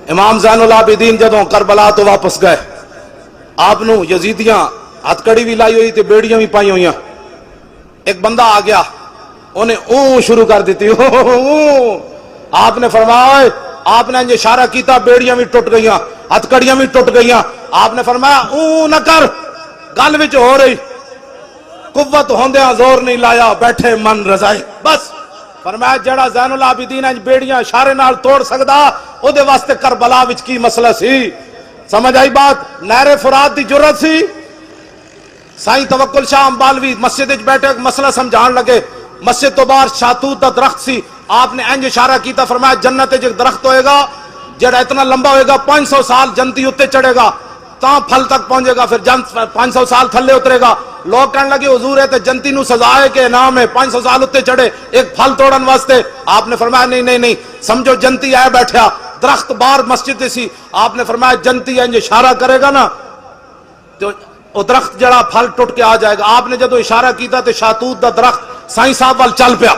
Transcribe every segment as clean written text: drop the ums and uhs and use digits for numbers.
امام زین العابدین جدوں کربلا تو واپس گئے، آپ نو یزیدیاں ہتھ کڑی بھی لائی ہوئی تھی، بیڑیاں بھی پائی ہوئی ہیں۔ ایک بندہ آ گیا، انہیں اون شروع کر دیتی، آپ نے فرمایا، آپ نے اشارہ کیتا، بیڑیاں بھی ٹوٹ گئیاں، ہتھ کڑیاں بھی ٹوٹ گئیاں۔ آپ نے فرمایا اون نہ کر، گل وچ ہو رہی، قوت ہوندیاں زور نہیں لایا، بیٹھے من رضائی۔ بس فرمایا جڑا زین العابدین بیڑیاں اشارے نال توڑ سکدا، او دے واسطے کربلا وچ کی مسئلہ سی؟ سمجھ آئی بات؟ نہر فرات دی جرت سی۔ سائیں توکل شاہ امبالوی مسجد وچ بیٹھے مسئلہ سمجھان لگے، مسجد تو باہر شاتوت دا درخت سی، آپ نے انج اشارہ کیتا، فرمایا جنت وچ درخت ہوئے گا جڑا اتنا لمبا ہوئے گا 500 سال جنتی اتے چڑھے گا، تاں پھل تک پہنچے گا، پھر جنت 500 سال تھلے اترے گا۔ لوگ کہنے لگے حضور ہے تے جنتی نو سزا ہے کہ انعام ہے، 500 سال اتے چڑھے ایک پھل توڑن واسطے؟ آپ نے فرمایا نہیں، سمجھو جنتی آئے بیٹھا، درخت باہر مسجد سی، آپ نے فرمایا جنتی انج اشارہ کرے گا نا تو وہ درخت جڑا پھل ٹوٹ کے آ جائے گا۔ آپ نے جدو اشارہ کیتا تے شاتوت دا درخت سائیں صاحب وال چل پیا۔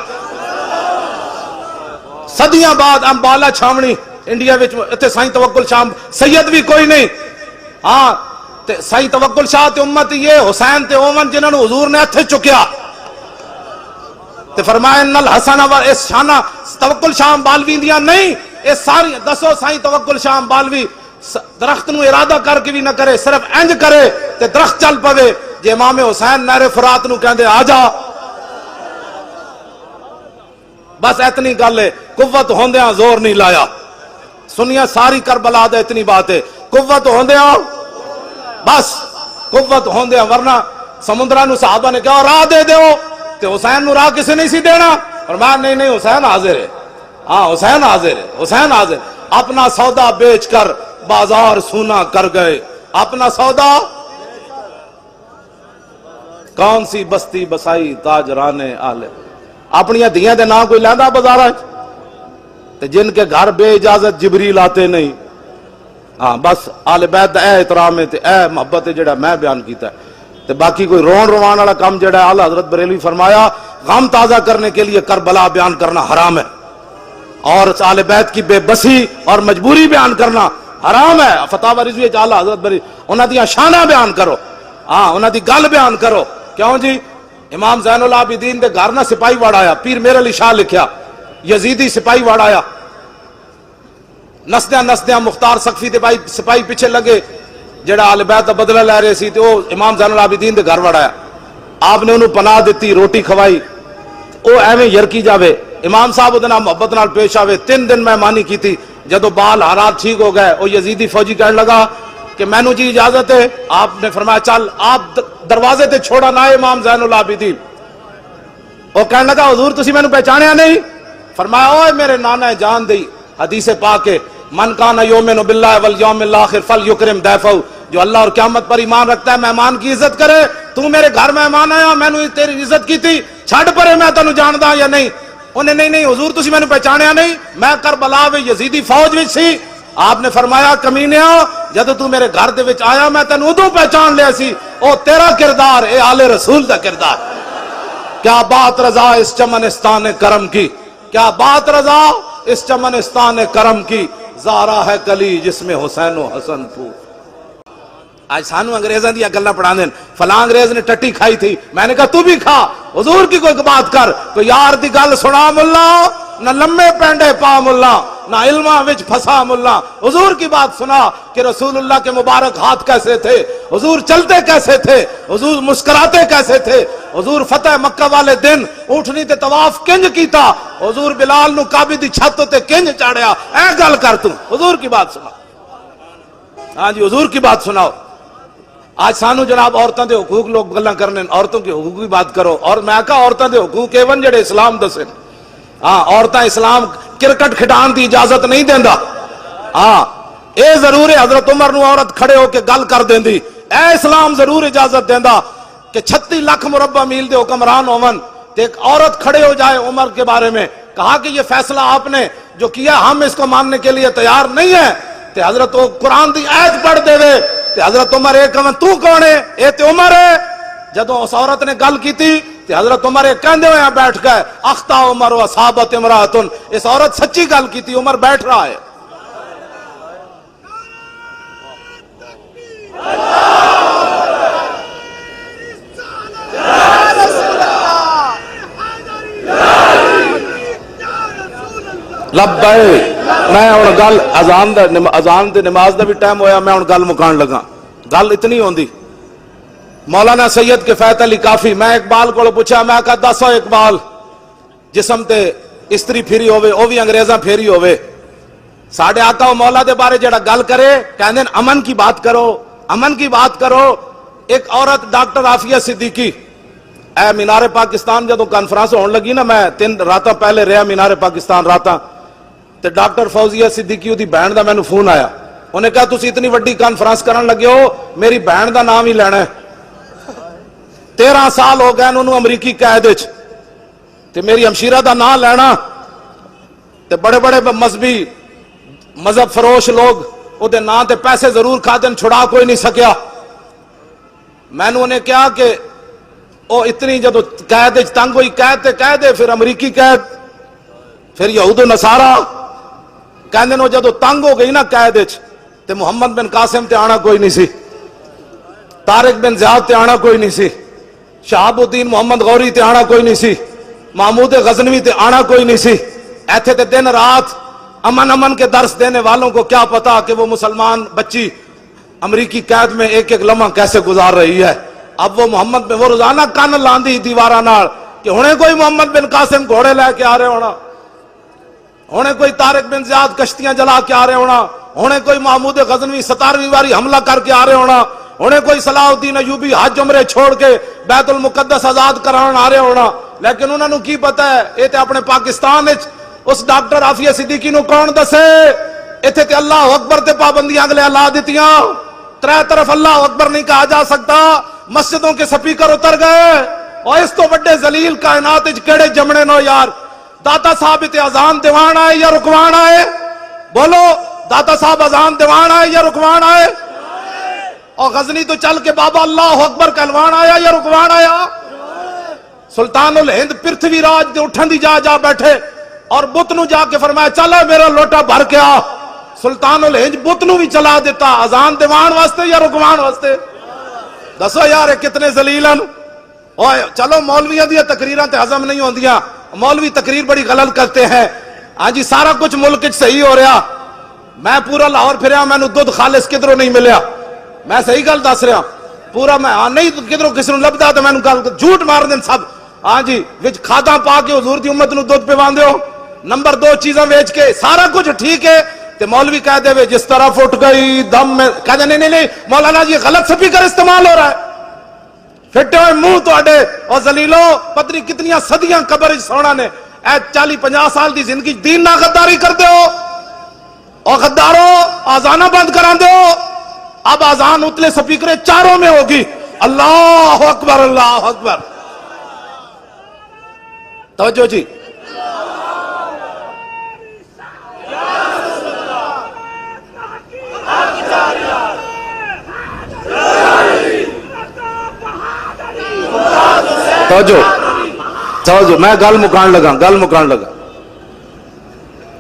صدیاں بعد امبالہ چھاونی انڈیا وچ تے سائیں توکل شاہ سید بھی کوئی نہیں، ہاں تے سائیں توکل شاہ تے امت یہ حسین تے اومن جنہاں نو حضور نے ہتھے چکیا تے فرمایا ان الحسن و اس شانہ توکل شاہ امبالوی دیاں نہیں، اے ساری دسو سائیں توکل شاہ امبالوی درخت نو ارادہ کر کے بھی نہ کرے، صرف انج کرے تے درخت چل پوے۔ جے امام حسین نہر فرات نو کہندے آ جا، بس اتنی گل ہے، قوت ہوندیاں زور نہیں لایا۔ سنیا ساری کربلا دا اتنی بات ہے، قوت ہوندیاں، بس قوت ہوندیاں، ورنہ سمندرہ نو صحابہ نے کہا راہ دے دیو تے حسین نو راہ کسی نہیں سی دینا، فرمایا نہیں حسین حاضر ہے، ہاں حسین حاضر ہے، حسین حاضر۔ اپنا سودا بیچ کر بازار سونا کر گئے، اپنا سودا کون سی بستی بسائی تاجران آلے، اپنی دیاں دے نام کوئی لیندا بازار تے جن کے گھر بے اجازت جبریل آتے نہیں۔ ہاں بس آل بیت اے احترام ہے تے اے محبت ہے جڑا میں بیان کیتا ہے، تے باقی کوئی رون روان والا کام جڑا ہے اعلیٰ حضرت بریلوی فرمایا غم تازہ کرنے کے لیے کربلا بیان کرنا حرام ہے، اور آل بیت کی بے بسی اور مجبوری بیان کرنا حرام ہے۔ فتاوی رضوی اعلیٰ حضرت بریلوی انہاں دیاں شاناں بیان کرو، ہاں انہاں دی گل بیان کرو۔ کیوں جی؟ امام زین العابدین دے گھر نہ سپاہی وڑ آیا، پیر میر علی شاہ لکھیا، یزیدی سپاہی وڑ آیا، نسدیاں مختار سقفی دے بھائی سپاہی پیچھے لگے جڑا آل بیت دا بدلہ لے رہے سی، تے وہ امام زین العابدین دے گھر وڑ آیا، آپ نے انہوں پناہ دیتی، روٹی کھوائی، وہ ایویں یرکی جاوے، امام صاحب ادنا محبت نال پیش آوے، 3 دن مہمانی کی تھی۔ جدو بال حالات ٹھیک ہو گئے، وہ یزیدی فوجی کہنے لگا کہ میں نو جی اجازت ہے، آپ نے فرمایا چل، آپ دروازے تے چھوڑا نہ امام زین العابدین۔ وہ کہنے لگا حضور تسی میں نو پہچانیا نہیں؟ فرمایا اوے میرے نانا جان دی، حدیث پاک ہے من کان یؤمن باللہ والیوم الاخر فلیکرم ضیفہ، جو اللہ اور قیامت پر ایمان رکھتا ہے مہمان کی عزت کرے۔ تو میرے گھر مہمان آیا، میں نے تیری عزت کی تھی، چھڑ پرے میں تینوں جاندا یا نہیں؟ انہیں نہیں حضور تسی میں نے پہچانیا نہیں، میں کربلا وچ یزیدی فوج وچ سی۔ آپ نے فرمایا کمینیا جدو تو میرے گھر دے وچ آیا میں تینوں ادوں پہچان لیا سی، او تیرا کردار اے آل رسول دا کردار۔ کیا بات رضا اس چمنستان کرم کی، کیا بات رضا اس چمنستان کرم کی، زارا ہے کلی جس میں حسین و حسن پھول۔ آج سانو انگریزاں دیا گلاں پڑھا دین، فلاں انگریز نے ٹٹی کھائی تھی، میں نے کہا تو بھی کھا، حضور کی کوئی بات کر، کوئی یار دی گل سنا ملا، نہ لمبے پینڈے پا ملا، نہ علماں وچ پھسا ملا، حضور کی بات سنا کہ رسول اللہ کے مبارک ہاتھ کیسے تھے، حضور چلتے کیسے تھے، حضور مسکراتے کیسے تھے، حضور فتح مکہ والے دن اونٹنی تے طواف کنج کیتا، حضور بلال نو کعبے دی چھت تے کنج چاڑیا، اے گل کر تو حضور کی بات سنا۔ ہاں جی حضور کی بات سناؤ۔ آج سانو جناب عورتوں دے حقوق لوگ گلاں کرنے، عورتوں کے حقوق کی بات کرو، اور میں کہا عورتوں دے حقوق ایون جڑے اسلام دسن۔ ہاں عورتاں اسلام کرکٹ کھڈان دی اجازت نہیں دیندا، ہاں اے ضرور ہے حضرت عمر نو عورت کھڑے ہو کے گل کر دیندی، اے اسلام ضرور اجازت دیندا کہ 36 لاکھ مربع میل دے حکمران ہون تے ایک عورت کھڑے ہو جائے عمر کے بارے میں، کہا کہ یہ فیصلہ آپ نے جو کیا ہم اس کو ماننے کے لیے تیار نہیں ہیں، تے حضرت قرآن دی آیت پڑھ دے دے تے حضرت عمر ایک کہن تو کون ہے، اے تے عمر ہے۔ جدو اس عورت نے گل کی تھی تے حضرت عمر ایک کہندے ہوئے بیٹھ گئے، اخطا عمر و اصابت امراتن، اس عورت سچی گل کی تھی، عمر بیٹھ رہا ہے۔ لبیک. میں ہوں گل اذان دے نماز دا بھی ٹائم ہویا, میں ہوں گل مکان لگا. گل اتنی ہوندی مولانا سید کفایت علی کافی, میں اقبال کو پوچھا, میں کہا دسو اقبال جسم تے استری پھری ہوئے او بھی انگریزاں پھیری ہوئے, ساڑھے آقا و مولا دے بارے جڑا گل کرے کہندے امن کی بات کرو, امن کی بات کرو. ایک عورت ڈاکٹر عافیہ صدیقی اے مینار پاکستان جدو کانفرنس ہون لگی نا, میں 3 راتاں پہلے رہا مینار پاکستان راتاں, تے ڈاکٹر فوزیہ صدیقی دی بہن دا مینوں فون آیا, انہیں کہا تسی اتنی وڈی کانفرنس کرن لگے ہو, میری بہن دا نام ہی لینا ہے. 13 سال ہو گئے انہوں امریکی قید وچ, تے میری ہمشیرہ دا نام لینا, تے بڑے بڑے مذہبی مذہب فروش لوگ او دے نام تے پیسے ضرور کھادن, چھڑا کوئی نہیں سکیا. میں نے کہا کہ او اتنی جدو قید وچ تنگ ہوئی, قید تے قید ہے, پھر امریکی قید, پھر یہود و نصارا کہندے نو جدو تنگ ہو گئی نا قید وچ, تے محمد بن قاسم تے آنا کوئی نہیں سی, طارق بن زیاد تے آنا کوئی نہیں سی, شہاب الدین محمد غوری تے آنا کوئی نہیں سی, محمود غزنوی تے آنا کوئی نہیں سی. ایتھے تے دن رات امن کے درس دینے والوں کو کیا پتا کہ وہ مسلمان بچی امریکی قید میں ایک ایک لمحہ کیسے گزار رہی ہے. اب وہ محمد میں وہ روزانہ کان لاندی دیوارہ نال کہ ہونے کوئی محمد بن قاسم گھوڑے لے کے آ رہے ہونا, ہونے کوئی طارق بن زیاد کشتیاں جلا کے آ رہے ہونا, ہونے کوئی محمود غزنوی 17ویں باری حملہ کر کے آ رہے ہونا, ہونے کوئی صلاح الدین ایوبی حج عمرے چھوڑ کے بیت المقدس آزاد کران آ رہے ہونا. لیکن انہوں نے کی پتا ہے, یہ تے اپنے پاکستان اس ڈاکٹر عافیہ صدیقی نو کون دسے, ایتھے تے اللہ اکبر تے پابندیاں اگلے لا دیتیاں, 3 طرف اللہ اکبر نہیں کہا جا سکتا, مسجدوں کے سپیکر اتر گئے. اور اس تو بڑے ذلیل کائنات کیڑے جمنے نو یار. داتا صاحب تے اذان دیوان آئے یا رکوان آئے, بولو داتا صاحب اذان دیوان آئے یا رکوان آئے, اور غزنی تو چل کے بابا اللہ اکبر کہلوان آیا یا رکوان آیا. سلطان الہند پرتھوی راج دے اٹھن دی جا بیٹھے اور بت نو جا کے فرمایا چلا میرا لوٹا بھر کے آ. سلطان الہند بت نو بھی چلا دیتا, اذان دیوان واسطے یا رکوان واسطے. دسو یار کتنے ذلیلن. اور چلو مولویاں دی تقریراں تے ہضم نہیں ہوندیاں, مولوی تقریر بڑی غلط کرتے ہیں. ہاں جی سارا کچھ ملک صحیح ہو رہا, میں پورا لاہور پھریا, مینوں دودھ خالص کدھروں نہیں ملیا, میں صحیح گل دس رہا پورا, میں نہیں کدھروں کسی نوں لبدا تے مینوں گل جھوٹ مار دین سب. ہاں جی وچ کھادا پا کے حضور دی امت نوں دودھ پواندے ہو, نمبر 2 چیزاں ویچ کے سارا کچھ ٹھیک ہے, تے مولوی کہہ دے وے جس طرح اٹھ گئی دم میں, کہہ دے نہیں مولانا جی غلط سپیکر استعمال ہو رہا ہے. پھٹے ہوئے منہ تواڈے اور ذلیلو, پتہ نہیں کتنیاں صدیاں قبر وچ سونا نے, اے 40-50 سال دی زندگی دین نہ غداری کر دے ہو, اور غدارو آزانہ بند کران دے ہو. اب آزان اتلے سپیکریں چاروں میں ہوگی, اللہ اکبر اللہ اکبر. توجہ جی, توجہ میں گل مکان لگا.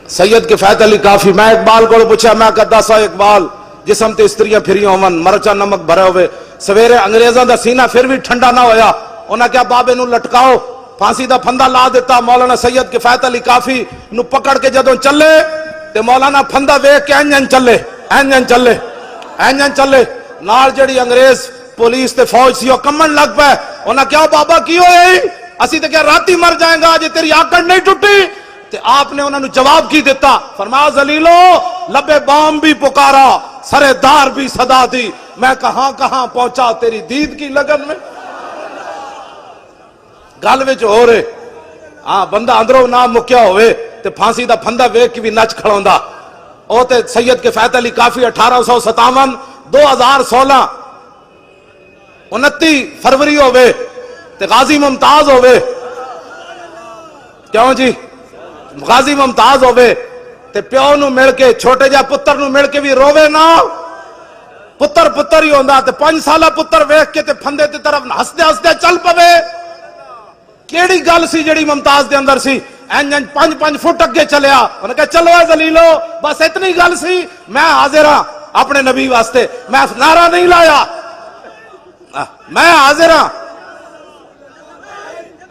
سید کفایت علی کافی, میں اقبال کو پوچھا, میں کہا دسا اقبال جسم تے استریاں پھری ہون, مرچا نمک بھرے ہوئے, سویرے انگریزاں دا سینہ پھر بھی ٹھنڈا نہ ہویا, انہاں کیا بابے نو لٹکاؤ, پھانسی دا پھندا لا دیتا. مولانا سید کفایت علی کافی نو پکڑ کے جدوں چلے تے مولانا پھندا ویکھ کے انجن چلے, نال جڑی انگریز پولیس تے فوج سی او کمن لگ پے. انہاں کیا بابا کی ہوئے, اسی تے کیا راتی مر جائیں گا جے تیری آکڑ نہیں ٹوٹی. تے آپ نے انہوں نے جواب کی دیتا, فرمایا ذلیلو لبے بام بھی پکارا, سرے دار بھی صدا دی, میں کہاں کہاں پہنچا تیری دید کی لگن میں. گل وچ ہو رہے ہاں بندہ اندروں نہ مکیا ہوئے تے پھانسی دا پھندا ویکھ کے بھی نچ کھڑوندا. او تے سید کفایت علی کافی 1857 2016 29 فروری ہوئے تے غازی ممتاز ہوئے. کیوں جی غازی ممتاز ہوئے تے پیو نو مل کے, چھوٹے جا پتر نو مل کے بھی رووے نا, پتر ہی ہوندا تے 5 سالہ پتر ویکھ کے تے پھندے تے طرف ہسدے چل پوے. کیڑی گل سی جڑی ممتاز دے اندر سی, انجن 5 فٹ اگے چلیا, انہوں نے کہا چلو اے ذلیلو بس اتنی گل سی, میں حاضر ہاں اپنے نبی واسطے, میں نعرہ نہیں لایا, میں حاضر ہاں.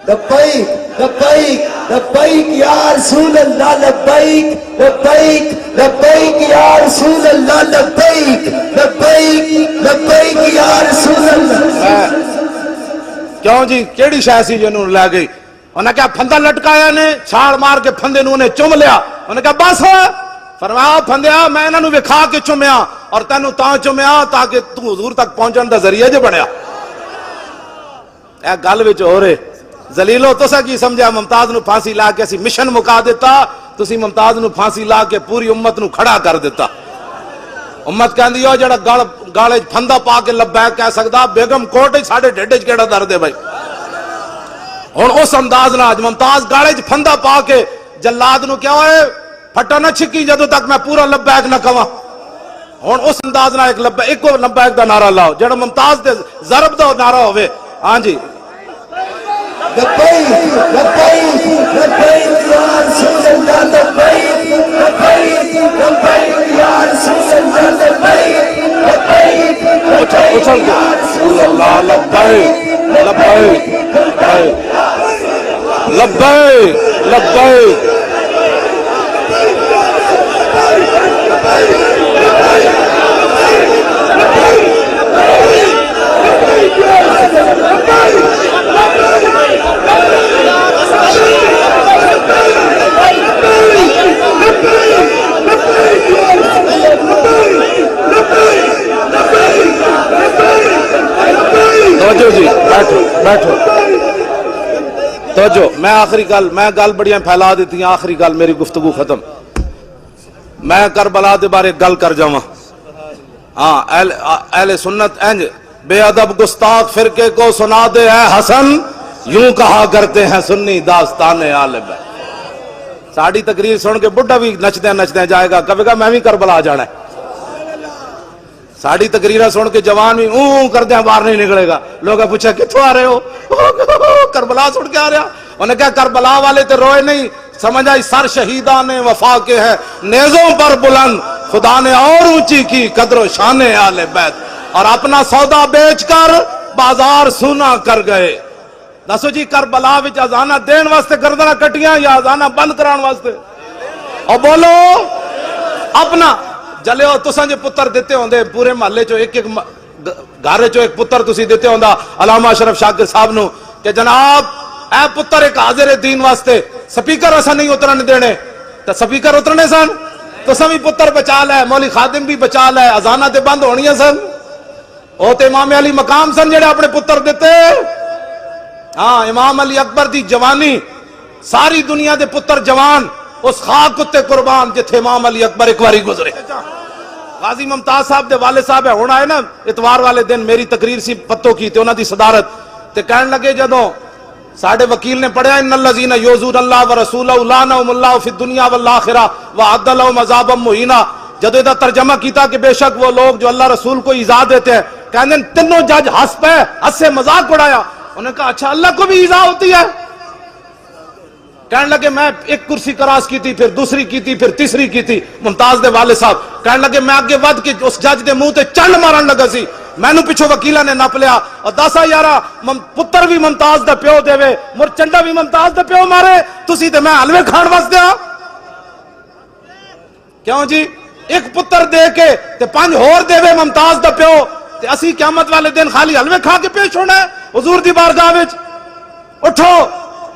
لبیک لبیک لبیک یا رسول اللہ لبیک لبیک لبیک یا رسول اللہ لبیک لبیک لبیک یا رسول اللہ. کیوں جی کیڑی شے سی جنوں لے گئی؟ انہیں کہا پھندا لٹکایا نے چھاڑ مار کے پھندے نوں نے چوم لیا. انہیں کہا بس فرمایا پھندیا میں انہاں نوں وکھا کے چومیا اور تینوں تاں چومیا تاکہ تو حضور تک پہنچن دا ذریعہ جو بنیا. اے گل وچ ہو رہے ذلیلو تسا کی سمجھا ممتاز نو پھانسی لا کے اسی مشن مکا دیتا, تسی ممتاز نو پھانسی لا کے پوری امت نو کھڑا کر دیتا. امت کہندی ہو جڑا گالے پھندا پا کے لبیک کہہ سکدا بیگم کوٹ ساڈے ڈھڈ وچ کیڑا درد ہے بھائی. ہن اس انداز نال ممتاز گالے پھندا پا کے جلاد نو کیا ہوئے پھٹا نہ چھکی جدوں تک میں پورا لبیک نہ کواں. ہن اس انداز نال ایک لبیک دا نعرہ لاؤ جڑا ممتاز دے ضرب دا نعرہ ہوے. ہاں جی لبیک لبیک لبیک یا رسول اللہ لبیک لبیک لبیک یا رسول اللہ لبیک لبیک اچھل کے اللہ لبیک لبیک لبیک لبیک جی بیٹھو بیٹھو توجہ. میں آخری گل بڑیاں پھیلا دیتی ہیں. آخری گل میری گفتگو ختم. میں کربلا دے بارے گل کر جاواں. ہاں اہل سنت انج بے ادب گستاخ فرقے کو سنا دے اے حسن یوں کہا کرتے ہیں سنی داستان آل بیت. ساڑی تقریر سن کے بڈھا بھی نچدے نچدے جائے گا کہے گا میں بھی کربلا جانا ہے. ساڑی تقریرہ سن کے جوان بھی اون کردے ہیں باہر نہیں نکلے گا. لوگا پوچھا کتھوں آ رہے ہو؟ کربلا سن کے آ رہا. انہیں کہا کربلا والے تے روئے نہیں سمجھ آئی سر شہیدان وفا کے ہے نیزوں پر بلند خدا نے اور اونچی کی قدر و شان آل بیت اور اپنا سودا بیچ کر بازار سونا کر گئے. دسو جی کربلا وچ اذانہ دین واسطے گردناں کٹیاں یا اذانہ بند کران واسطے؟ اور بولو اپنا جلے ہو تساں جے پتر دیتے ہوندے پورے محلے چو ایک گھر چو ایک پتر تسی دیتے ہوندا علامہ اشرف شاکر صاحب نو کہ جناب اے پتر ایک حاضر دین واسطے سپیکر اساں نہیں اترن دینے تے سپیکر اترنے سن. تساں بھی پتر بچا لے, مولی خادم بھی بچا لے, اذاناں تے بند ہونیاں سن. او تے امام علی مقام سن جڑے اپنے پتر دیتے. ہاں امام علی اکبر دی جوانی ساری دنیا دے پتر جوان اس خاک تے قربان جتھے امام علی اکبر ایک واری گزرے. غازی ممتاز صاحب دے والد صاحب ہے ہونا ہے نا اتوار والے دن میری تقریر سی پتوں کی تے انہاں دی صدارت تے کہن لگے جدوں ساڈے وکیل نے پڑھیا ان الذین یؤذون اللہ ورسولہ لعنہم اللہ فی الدنیا والآخرہ وأعد لهم عذابا مہینا. جدوں دا ترجمہ کیتا کہ بے شک وہ لوگ جو اللہ رسول کو ایذا دیتے ہیں کہندے تینوں جج ہنس پے ہنسے مذاق اڑایا. انہوں نے کہا اچھا اللہ کو بھی ایذا ہوتی ہے؟ کہنے لگے میں ایک کرسی کراس کی تھی پھر دوسری کی تھی پھر تیسری کی تھی. ممتاز دے والد صاحب کہنے لگے میں آگے ود کے اس جج دے منہ تے چنڈ مارن لگا سی. میں نو پچھو وکیلہ نے نپ لیا اور دسا یارا پتر بھی ممتاز دا پیو دے وے مر چنڈا بھی ممتاز دا پیو مارے تسی تے میں حلوے کھان واسطے آ. کیوں جی ایک پتر دے کے تے 5 ہور دے وے ممتاز دا پیو تے اسی قیامت والے دن خالی حلوے کھا کے پیش ہونا ہے حضور دی بارگاہ وچ. اٹھو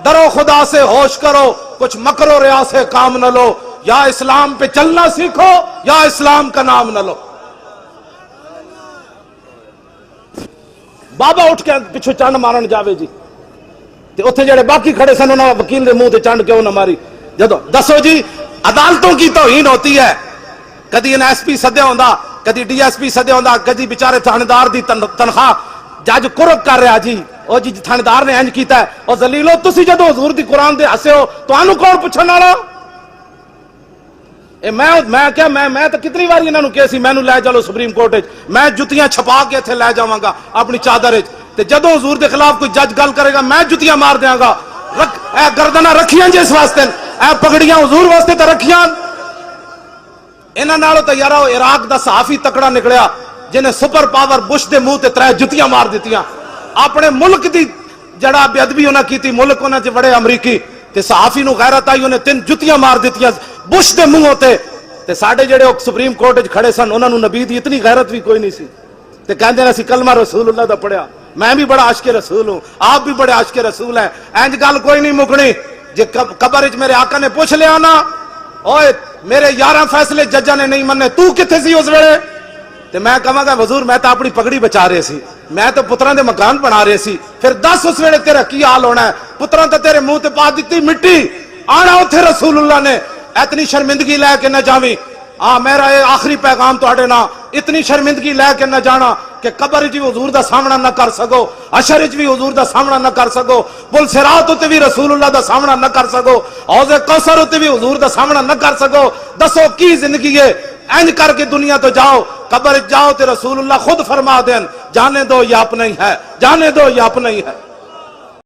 درو خدا سے ہوش کرو کچھ مکر و ریا سے کام نہ لو. یا اسلام پہ چلنا سیکھو یا اسلام کا نام نہ لو. بابا اٹھ کے پچھو چانڈ مارن جاوے جی تے اوتھے جڑے باقی کھڑے سن انہاں وکیل دے منہ تے چانڈ کیوں نہ ماری. جدو دسو جی عدالتوں کی توہین ہوتی ہے. کدی ایس پی سدیا ہوندا کدی ڈی ایس پی سدیا ہوندا کدی بیچارے تھاندار دی تنخواہ جج قرب کر رہا جی او جی تھاندار نے انج کیتا ہے. اور ذلیلو تسی جدو حضور دی قرآن دے ہسے ہو تانوں کون پوچھن والا؟ میں تو کتنی بار انہوں نے کہا سی مینوں لے چلو سپریم کورٹ وچ میں جتیاں چھپا کے اتنے لے جاواں گا اپنی چادر وچ تے جدوں حضور دے خلاف کوئی جج گل کرے گا میں جتیاں مار دیاں گا. اے گردناں رکھیاں جس واسطے اے پگڑیاں حضور واسطے تے رکھیاں. انہاں نالوں تے یارا عراق دا صحافی تکڑا نکلیا جنہیں سپر پاور بش دے منہ تے 3 جتیاں مار دتیاں. اپنے ملک دی جڑا بے ادبی انہاں کیتی ملک انہاں چ بڑے امریکی تے صحافی نو غیرت آئی انہیں 3 جتیاں مار دتیاں بش دے منہ تے تے ساڈے جڑے سپریم کورٹ وچ کھڑے سن انہاں نو نبی دی اتنی غیرت بھی کوئی نہیں سی تے کہندے نے اسی کلمہ رسول اللہ دا پڑھیا میں بھی بڑا عاشق رسول ہوں آپ بھی بڑے عاشق رسول ہیں انج گل کوئی نہیں مکنی جے قبر وچ میرے آقا نے پوچھ لیا نا اوئے میرے 11 فیصلے ججاں نے نہیں مننے تو کتھے سی اس ویلے تے میں کہاں گا حضور میں تو اپنی پگڑی بچا رہے سی میں تو پتراں دے مکان بنا رہے سی پھر دس اس ویلے تیرا کی حال ہونا ہے پتراں تے تیرے منہ تے پا دتی مٹی آنا اوتھے رسول اللہ نے اتنی شرمندگی لے کے نہ جاویں میرا یہ آخری پیغام تواڈے نال اتنی شرمندگی لے کے نہ جانا کہ قبر وچ بھی حضور دا سامنا نہ کر سکو حشر وچ بھی حضور دا سامنا نہ کر سکو پل صراط تے بھی رسول اللہ دا سامنا نہ کر سکو حوض کوثر تے بھی حضور دا سامنا نہ کر سکو دسو کی زندگی ہے اینج کر کے دنیا تو جاؤ قبر جاؤ تے رسول اللہ خود فرما دین جانے دو یہ اپنا ہی ہے جانے دو یہ اپنا ہی ہے